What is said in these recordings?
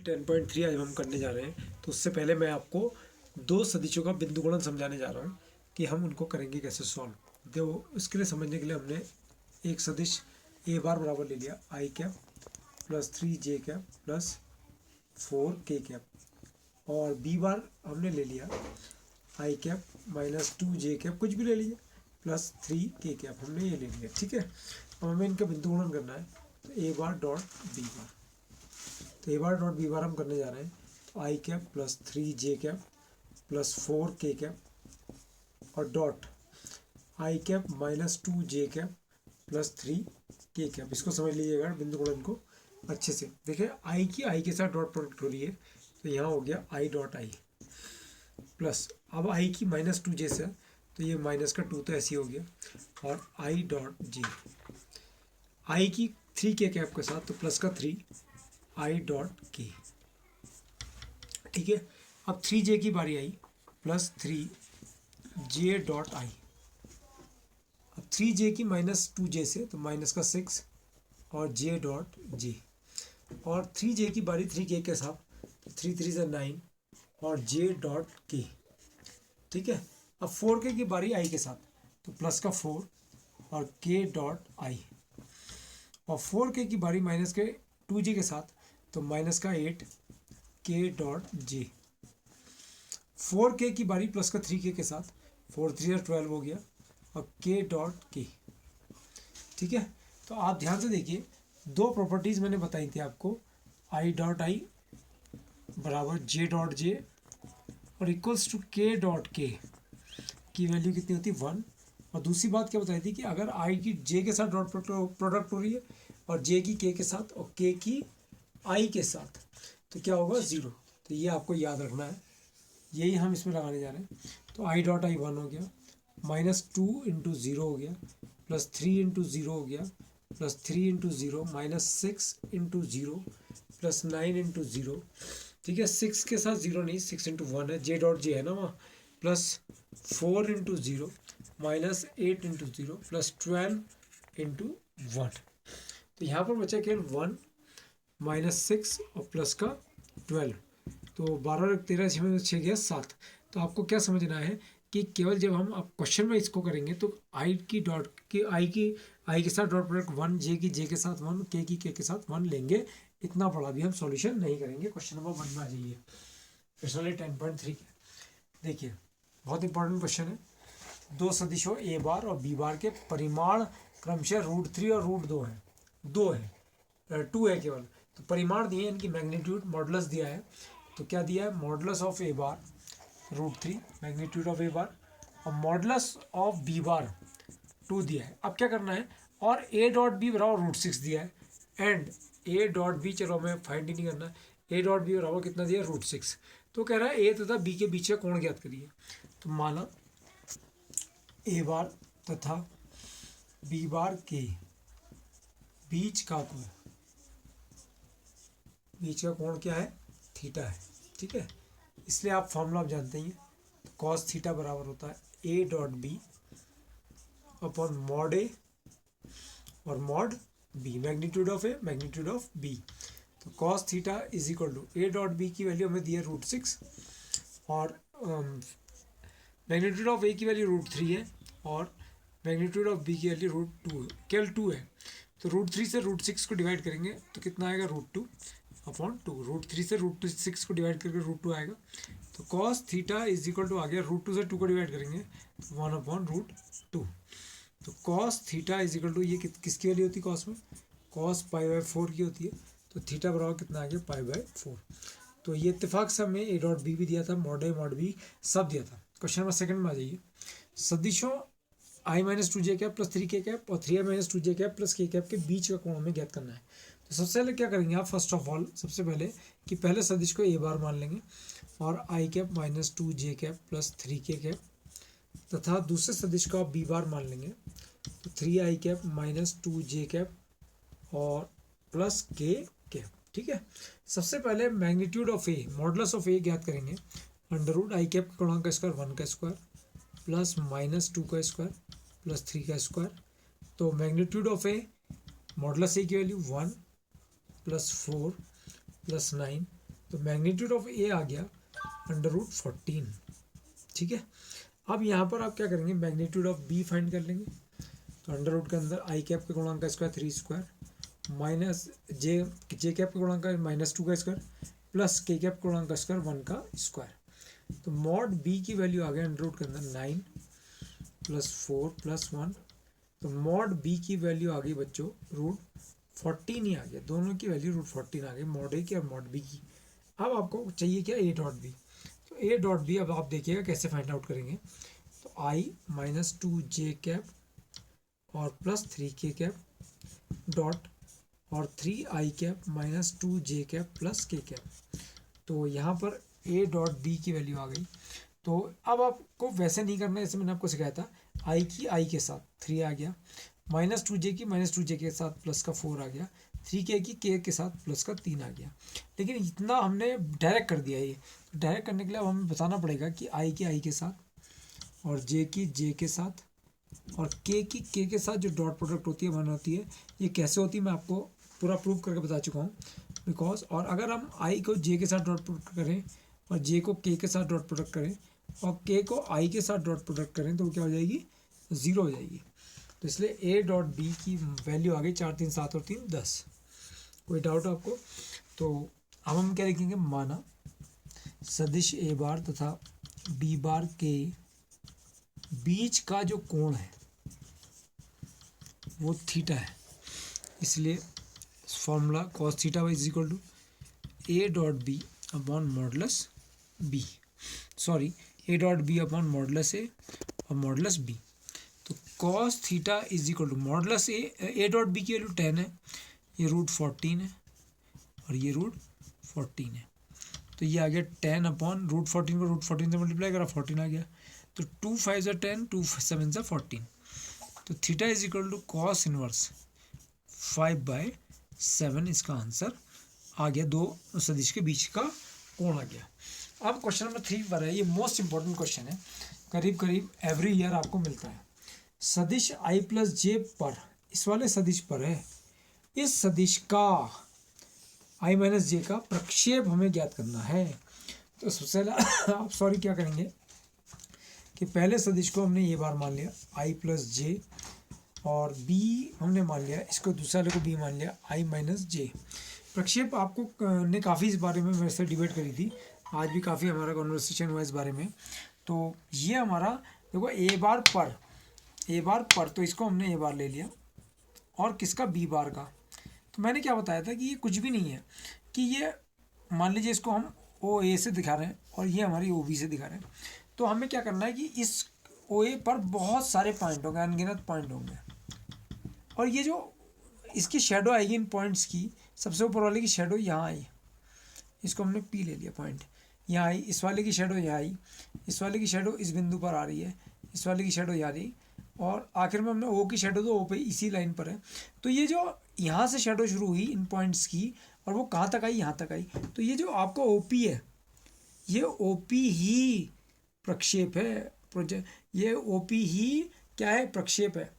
10.3 आज हम करने जा रहे हैं। तो उससे पहले मैं आपको दो सदिशों का बिंदु गुणन समझाने जा रहा हूँ कि हम उनको करेंगे कैसे सॉल्व। तो इसके लिए समझने के लिए हमने एक सदिश ए बार बराबर ले लिया i cap plus 3j cap plus 4k cap, और बी बार हमने ले लिया i cap minus 2j cap, कुछ भी ले लीजिए, प्लस 3k कैप, हमने ये ले लिया। ठीक है, अब हमें इनका बिंदु गुणन करना है। तो ए बार डॉट बी बार, तो ए बार डॉट बी बार हम करने जा रहे हैं। तो i cap plus 3j cap plus 4k cap और dot i cap minus 2j cap plus 3k cap. इसको समझ लीजिएगा बिंदु गुणन को अच्छे से। देखिए आई के साथ डॉट प्रोडक्ट हो रही है, तो यहाँ हो गया आई डॉट आई प्लस, अब आई की माइनस 2j से, तो ये माइनस का 2 तो ऐसे ही हो गया, और आई डॉट जे, आई की 3k कैप के साथ तो प्लस का 3 आई डॉट के। ठीक है, अब 3j की बारी आई प्लस 3j डॉट आई। अब 3j की माइनस 2j से तो माइनस का 6 और j डॉट जे, और 3j की बारी 3k के साथ, 3 3 से 9 और j डॉट के। ठीक है, अब 4k की बारी आई के साथ, तो प्लस का 4 और k डॉट आई, और 4k की बारी माइनस के 2j के साथ, तो माइनस का 8 k डॉट जे। 4k की बारी प्लस का 3k के साथ, 4 3 12 हो गया, और k डॉट के। ठीक है, तो आप ध्यान से देखिए, दो प्रॉपर्टीज मैंने बताई थी आपको, आई डॉट आई बराबर जे डॉट जे और इक्वल्स टू के डॉट के की वैल्यू कितनी होती है 1। और दूसरी बात क्या बताई थी कि अगर आई की जे के साथ डॉट प्रोडक्ट हो रही है और जे की के साथ और के की आई के साथ, तो क्या होगा 0। तो ये आपको याद रखना है, यही हम इसमें लगाने जा रहे हैं। तो आई डॉट आई 1 हो गया, माइनस 2 इंटू 0 हो गया, प्लस 3 इंटू 0 हो गया, plus 3 into 0 minus 6 into 0 plus 9 into 0। ठीक है, 6 के साथ 0 नहीं, 6 इंटू 1 है, जे डॉट जे है ना वहाँ, plus 4 into 0 minus 8 into 0 plus 12 into 1। तो यहाँ पर बचा केवल 1 माइनस 6 और प्लस का 12, तो 12 13 6 गया 7। तो आपको क्या समझना है कि केवल जब हम अब क्वेश्चन में इसको करेंगे तो आई के साथ डॉट प्रोडक्ट 1, जे की जे के साथ 1, के की के साथ 1 लेंगे। इतना बड़ा भी हम सॉल्यूशन नहीं करेंगे। क्वेश्चन नंबर 1 में आ जाइए, क्वेश्चन 10.3 के। देखिए बहुत इंपॉर्टेंट क्वेश्चन है। दो सदिशों ए बार और बी बार के परिमाण क्रमशः √3 और √2 है, 2 है केवल। तो परिमाण दिए, इनकी मैग्नीट्यूड मॉडुलस दिया है। तो क्या दिया है, modulus of a bar √3 magnitude of a bar, और मॉडुलस ऑफ बी बार 2 दिया है। अब क्या करना है, और ए डॉट बी बराबर √6 दिया है, एंड ए डॉट बी, चलो हमें फाइंड ही नहीं करना है, ए डॉट बी बराबर कितना दिया है √6। तो कह रहा है ए तथा बी के बीच का कोण ज्ञात करिए। तो माना ए बार तथा बी बार के बीच का कोण क्या है, थीटा है। ठीक है, इसलिए आप फॉर्मूला आप जानते ही हैं, तो कॉस थीटा बराबर होता है a dot b upon mod a और mod b, magnitude of a magnitude of b. तो cos theta is equal to a dot b की वैल्यू हमें दी है √6 और मैग्नीट्यूड ऑफ ए की वैल्यू √3 है और मैग्नीट्यूड ऑफ बी की वैल्यू √2 केवल 2 है। तो √3 से √6 को डिवाइड करेंगे तो कितना आएगा, √2 अपॉन 2। √3 से √6 को डिवाइड करके √2 आएगा। तो cos theta is equal to आ गया, √2 से 2 को डिवाइड करेंगे तो 1 अपॉन √2। तो cos theta is equal to, ये किसकी वैल्यू होती है कॉस में, कॉस π/4 की होती है। तो थीटा बराबर कितना आ गया, π/4। तो ये इत्तेफाक से हमें ए डॉट बी भी दिया था, मॉड ए मॉड बी सब दिया था। क्वेश्चन नंबर 2 में आ जाइए। सदिशों i minus 2j cap plus 3k cap और 3i minus 2j cap plus k cap के बीच का कोण हमें ज्ञात करना है। तो सबसे पहले क्या करेंगे आप, फर्स्ट ऑफ ऑल सबसे पहले कि पहले सदिश को ए बार मान लेंगे और i cap minus 2j cap plus 3k cap, तथा दूसरे सदिश को आप बी बार मान लेंगे, तो 3i cap minus 2j cap और प्लस k कैप। ठीक है, सबसे पहले magnitude of a, modulus of a ज्ञात करेंगे। अंडर आई कैप का गुणांक का स्क्वायर 1 का स्क्वायर प्लस माइनस 2 का स्क्वायर प्लस 3 का स्क्वायर। तो मैग्नीट्यूड ऑफ ए, मॉडुलस ए की वैल्यू 1 प्लस 4 प्लस 9 तो मैग्नीट्यूड ऑफ ए आ गया √14, ठीक है। अब यहाँ पर आप क्या करेंगे, मैग्नीट्यूड ऑफ बी फाइंड कर लेंगे। तो अंडर रूट के अंदर आई कैप के गुणांक का square 3 square minus j cap के गुणांक का -2 का स्क्वायर प्लस के कैप के गुणांक का स्क्वायर 1 का स्क्वायर। तो मॉड बी की वैल्यू आ गया अंडर रूट के अंदर 9 + 4 + 1। तो मॉड बी की वैल्यू आ गई बच्चों √14 ही आ गया, दोनों की वैल्यू √14 आ गई, मॉड ए की और मॉड बी की। अब आपको चाहिए क्या, ए डॉट बी। तो ए डॉट बी अब आप देखिएगा कैसे फाइंड आउट करेंगे। तो आई -2 जे कैप और +3 के कैप डॉट और 3 आई कैप -2 जे कैप प्लस के कैप। तो यहाँ पर ए डॉट बी की वैल्यू आ गई। तो अब आपको वैसे नहीं करना है, जैसे मैंने आपको सिखाया था, आई की आई के साथ 3 आ गया, -2 जे की -2 जे के साथ प्लस का 4 आ गया, 3 के के साथ प्लस का 3 आ गया। लेकिन इतना हमने डायरेक्ट कर दिया ये। तो डायरेक्ट करने के लिए अब हमें बताना पड़ेगा कि आई की आई के साथ और जे की जे के साथ और के की के साथ जो डॉट प्रोडक्ट होती है 1 होती है। ये कैसे होती है मैं आपको पूरा प्रूव करके बता चुका हूँ। बिकॉज और अगर हम आई को जे के साथ डॉट प्रोडक्ट करें और जे को के साथ डॉट प्रोडक्ट करें और के को आई के साथ डॉट प्रोडक्ट करें तो वो क्या हो जाएगी, 0 हो जाएगी। तो इसलिए ए डॉट बी की वैल्यू आ गई 4 3 7 और 3 10। कोई डाउट आपको? तो अब हम क्या लिखेंगे, माना सदिश ए बार तथा बी बार के बीच का जो कोण है वो थीटा है। इसलिए formula cos theta y = a dot b upon modulus b, sorry a dot b upon modulus a और मॉडुलस बी। तो cos theta = modulus a dot b की वैल्यू 10 है, ये √14 है और ये √14 है। तो ये आ गया 10 अपॉन √14 को √14 से मल्टीप्लाई करा 14 आ गया। तो 2 5 = 10, 2 7 = 14। तो थीटा = cos इनवर्स 5/7 इसका आंसर आ गया। दो सदिश के बीच का कोण आ गया। अब क्वेश्चन नंबर 3 पर है, ये मोस्ट इंपॉर्टेंट क्वेश्चन है, करीब करीब एवरी ईयर आपको मिलता है। सदिश i + j पर, इस वाले सदिश पर है, इस सदिश का i - j का प्रक्षेप हमें ज्ञात करना है। तो सबसे पहले आप क्या करेंगे कि पहले सदिश को हमने ये बार मान लिया i + j और b हमने मान लिया, इसको दूसरे वाले को b मान लिया i - j। प्रक्षेप आपको ने काफ़ी इस बारे में मेरे से डिबेट करी थी, आज भी काफ़ी हमारा कॉन्वर्सेशन हुआ इस बारे में। तो ये हमारा देखो ए बार पर तो इसको हमने ए बार ले लिया और किसका, बी बार का। तो मैंने क्या बताया था कि ये कुछ भी नहीं है, कि ये मान लीजिए इसको हम ओ ए से दिखा रहे हैं और ये हमारी ओ बी से दिखा रहे हैं। तो हमें क्या करना है कि इस ओ ए पर बहुत सारे पॉइंट होंगे, अनगिनत पॉइंट होंगे, और ये जो इसकी शेडो आएगी इन पॉइंट्स की, सबसे ऊपर वाले की शेडो यहाँ आई, इसको हमने पी ले लिया पॉइंट, यहाँ आई, इस वाले की शेडो यहाँ आई, इस वाले की शेडो इस बिंदु पर आ रही है, इस वाले की शेडो यहाँ रही, और आखिर में हमने ओ की शेडो तो ओ पे इसी लाइन पर है। तो ये जो यहाँ से शेडो शुरू हुई इन पॉइंट्स की और वो कहाँ तक आई, यहाँ तक आई। तो ये जो आपका ओ पी है, ये ओ पी ही प्रक्षेप है, ये ओ पी ही क्या है, प्रक्षेप है।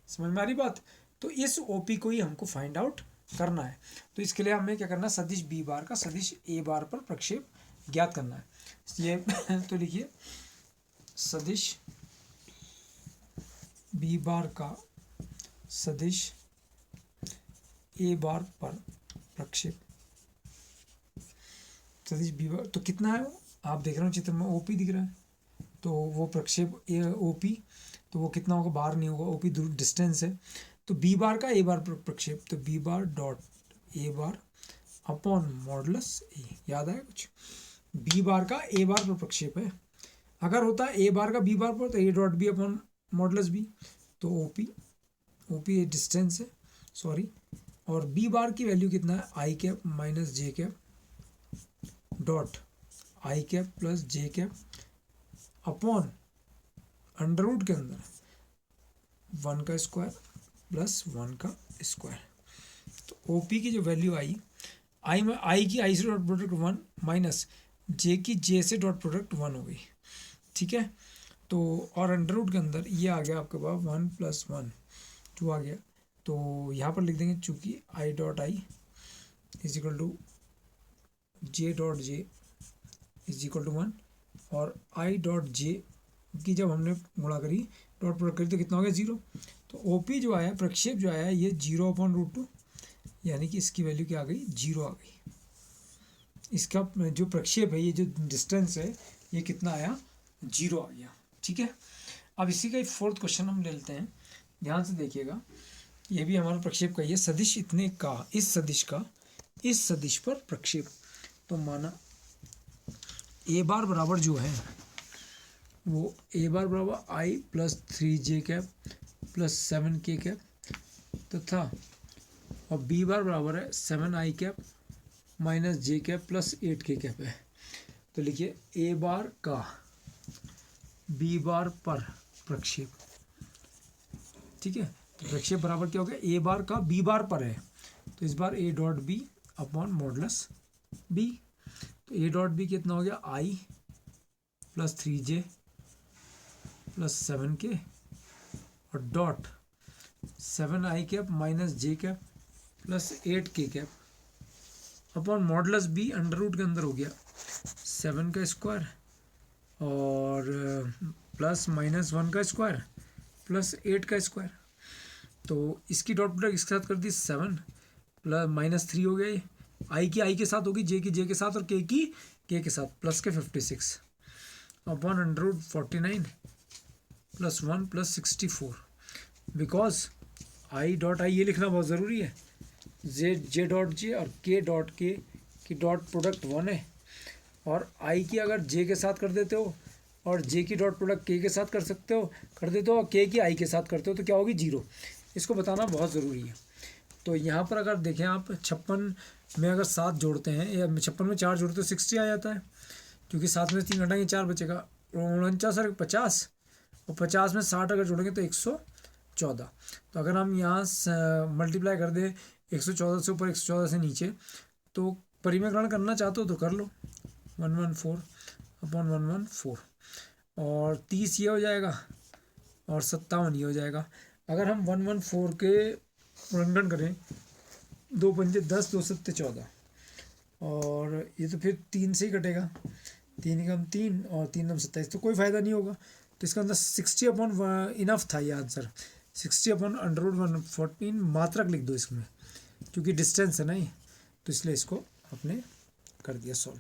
समझ में आ रही बात? तो इस ओ पी को ही हमको फाइंड आउट करना है। तो इसके लिए हमें क्या करना है, सदिश बी बार का सदिश ए बार पर प्रक्षेप ज्ञात करना है। ये तो लिखिए सदिश बी बार का सदिश ए बार पर प्रक्षेप, सदिश बी बार तो कितना है, आप देख रहे हो चित्र में ओपी दिख रहा है, तो वो प्रक्षेप ए ओपी, तो वो कितना होगा, बार नहीं होगा, ओपी दूर डिस्टेंस है। तो बी बार का ए बार पर प्रक्षेप, तो b bar dot a bar upon modulus a, याद आया कुछ? बी बार का ए बार पर प्रक्षेप है, अगर होता है ए बार का बी बार पर तो a dot b upon modulus b, तो ओपी डिस्टेंस है, सॉरी, और बी बार की वैल्यू कितना है, i cap minus j cap dot i cap plus j cap upon under root के अंदर 1 का स्क्वायर प्लस 1 का स्क्वायर। तो ओपी की जो वैल्यू आई, आई की आई से डॉट प्रोडक्ट 1 माइनस जे की जे से डॉट प्रोडक्ट 1 हो गई, ठीक है। तो और अंडर रूट के अंदर ये आ गया आपके पास 1 + 1 2 आ गया। तो यहाँ पर लिख देंगे चूँकि i dot i = j dot j is equal to 1 और आई डॉट जे की जब हमने गुणा करी डॉट प्रोडक्ट करी तो कितना हो गया 0। तो ओपी जो आया प्रक्षेप जो आया ये 0/√2 यानी कि इसकी वैल्यू क्या आ गई 0 आ गई। इसका जो प्रक्षेप है ये जो डिस्टेंस है ये कितना आया 0 आ गया। ठीक है, अब इसी का एक फोर्थ क्वेश्चन हम ले लेते हैं, ध्यान से देखिएगा। ये भी हमारा प्रक्षेप का ही है, सदिश इतने का इस सदिश पर प्रक्षेप। तो माना ए बार बराबर जो है वो ए बार बराबर i plus 3j cap plus 7k cap तथा और बी बार बराबर है 7i cap minus j cap plus 8k cap है। तो लिखिए ए बार का बी बार पर प्रक्षेप। ठीक है, तो प्रक्षेप बराबर क्या हो गया ए बार का बी बार पर है, तो इस बार a dot b upon modulus b. तो ए डॉट बी कितना हो गया आई प्लस 3j प्लस 7k और dot 7i cap minus j cap plus 8k cap upon modulus b under root के अंदर हो गया 7 का स्क्वायर और प्लस माइनस 1 का स्क्वायर प्लस 8 का स्क्वायर। तो इसकी डॉट प्रोडक्ट इसके साथ कर दी 7 प्लस माइनस 3 हो गया, ये आई की आई के साथ होगी, जे की जे के साथ और के की के के साथ प्लस के 56 upon under root 49 plus 1 plus 64। Because i dot i ये लिखना बहुत ज़रूरी है, जे डॉट जे और के डॉट के की डॉट प्रोडक्ट 1 है और आई की अगर जे के साथ कर देते हो और जे की डॉट प्रोडक्ट के साथ कर देते हो और के की आई के साथ करते हो तो क्या होगी 0। इसको बताना बहुत ज़रूरी है। तो यहाँ पर अगर देखें आप 56 में अगर 7 जोड़ते हैं या 56 में 4 जोड़ते हो 60 आ जाता है, क्योंकि 7 में 3 घटाएंगे 4 बचेगा 49 और 50 और 50 में 60 अगर जोड़ेंगे तो 114। तो अगर हम यहाँ मल्टीप्लाई कर दें 114 से ऊपर 114 से नीचे तो परिमेयकरण करना चाहते हो तो कर लो 114 अपॉन 114 और 30 ये हो जाएगा और 57 ये हो जाएगा। अगर हम 114 के गुणनखंड करें 2 पंजे 10 2 सत्ते 14 और ये तो फिर 3 से ही कटेगा, 3 कम 3 और 3 कम 27 तो कोई फ़ायदा नहीं होगा। तो इसका अंदर 60 अपॉन इनफ था ये आंसर 60 अपॉन अंडर रूट 114 मात्रक लिख दो इसमें क्योंकि डिस्टेंस है ना ये, तो इसलिए इसको आपने कर दिया सॉल्व।